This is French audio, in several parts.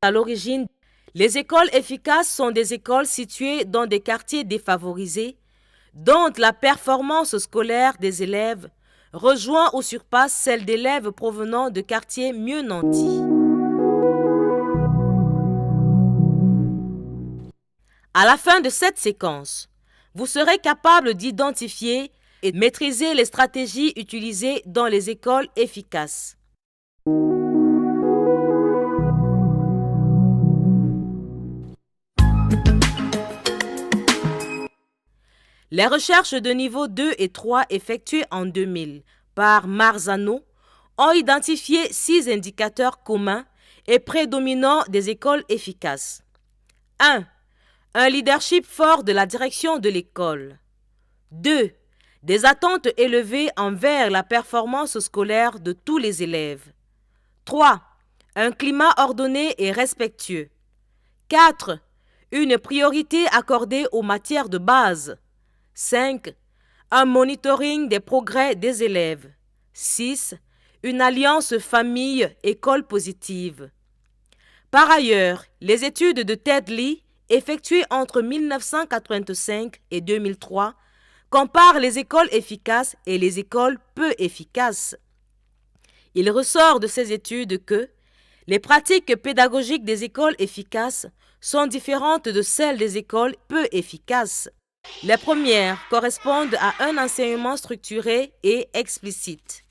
À l'origine, les écoles efficaces sont des écoles situées dans des quartiers défavorisés, dont la performance scolaire des élèves rejoint ou surpasse celle d'élèves provenant de quartiers mieux nantis. À la fin de cette séquence, vous serez capable d'identifier et de maîtriser les stratégies utilisées dans les écoles efficaces. Les recherches de niveau 2 et 3 effectuées en 2000 par Marzano ont identifié 6 indicateurs communs et prédominants des écoles efficaces. 1. Un leadership fort de la direction de l'école. 2. Des attentes élevées envers la performance scolaire de tous les élèves. 3. Un climat ordonné et respectueux. 4. Une priorité accordée aux matières de base. 5. Un monitoring des progrès des élèves. 6. Une alliance famille-école positive. Par ailleurs, les études de Ted Lee, effectuées entre 1985 et 2003, comparent les écoles efficaces et les écoles peu efficaces. Il ressort de ces études que les pratiques pédagogiques des écoles efficaces sont différentes de celles des écoles peu efficaces. Les premières correspondent à un enseignement structuré et explicite.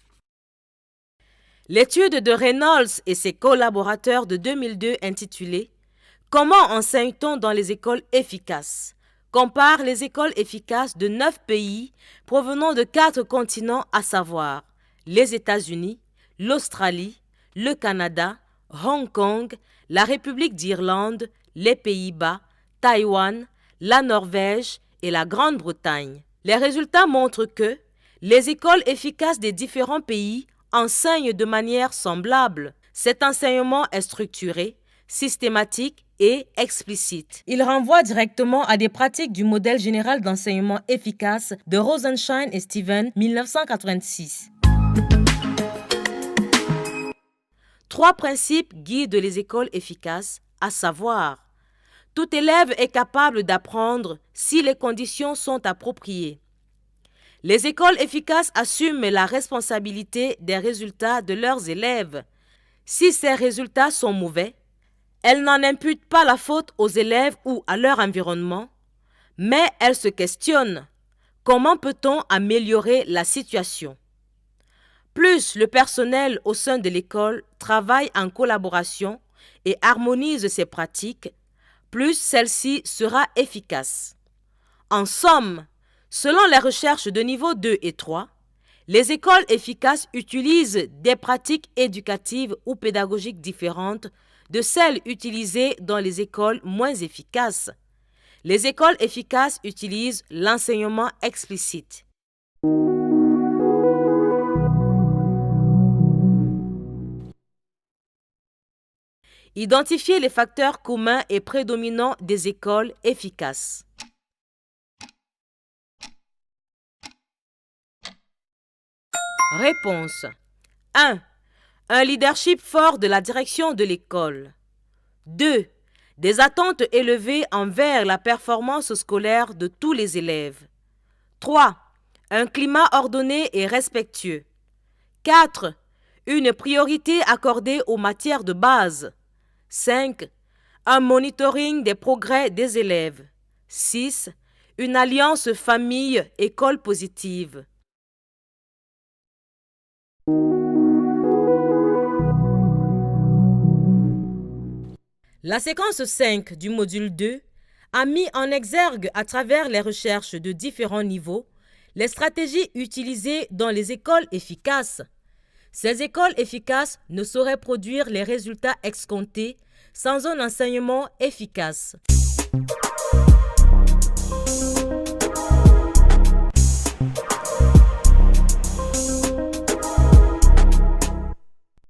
L'étude de Reynolds et ses collaborateurs de 2002 intitulée « Comment enseigne-t-on dans les écoles efficaces ?» compare les écoles efficaces de 9 pays provenant de 4 continents, à savoir les États-Unis, l'Australie, le Canada, Hong Kong, la République d'Irlande, les Pays-Bas, Taïwan, la Norvège et la Grande-Bretagne. Les résultats montrent que les écoles efficaces des différents pays enseignent de manière semblable. Cet enseignement est structuré, systématique et explicite. Il renvoie directement à des pratiques du modèle général d'enseignement efficace de Rosenshine et Steven, 1986. 3 principes guident les écoles efficaces, à savoir: tout élève est capable d'apprendre si les conditions sont appropriées. Les écoles efficaces assument la responsabilité des résultats de leurs élèves. Si ces résultats sont mauvais, elles n'en imputent pas la faute aux élèves ou à leur environnement, mais elles se questionnent: comment peut-on améliorer la situation? Plus le personnel au sein de l'école travaille en collaboration et harmonise ses pratiques, plus celle-ci sera efficace. En somme, selon les recherches de niveau 2 et 3, les écoles efficaces utilisent des pratiques éducatives ou pédagogiques différentes de celles utilisées dans les écoles moins efficaces. Les écoles efficaces utilisent l'enseignement explicite. Identifier les facteurs communs et prédominants des écoles efficaces. Réponse 1. Un leadership fort de la direction de l'école. 2. Des attentes élevées envers la performance scolaire de tous les élèves. 3. Un climat ordonné et respectueux. 4. Une priorité accordée aux matières de base. 5. Un monitoring des progrès des élèves. 6. Une alliance famille-école positive. La séquence 5 du module 2 a mis en exergue à travers les recherches de différents niveaux les stratégies utilisées dans les écoles efficaces. Ces écoles efficaces ne sauraient produire les résultats escomptés sans un enseignement efficace.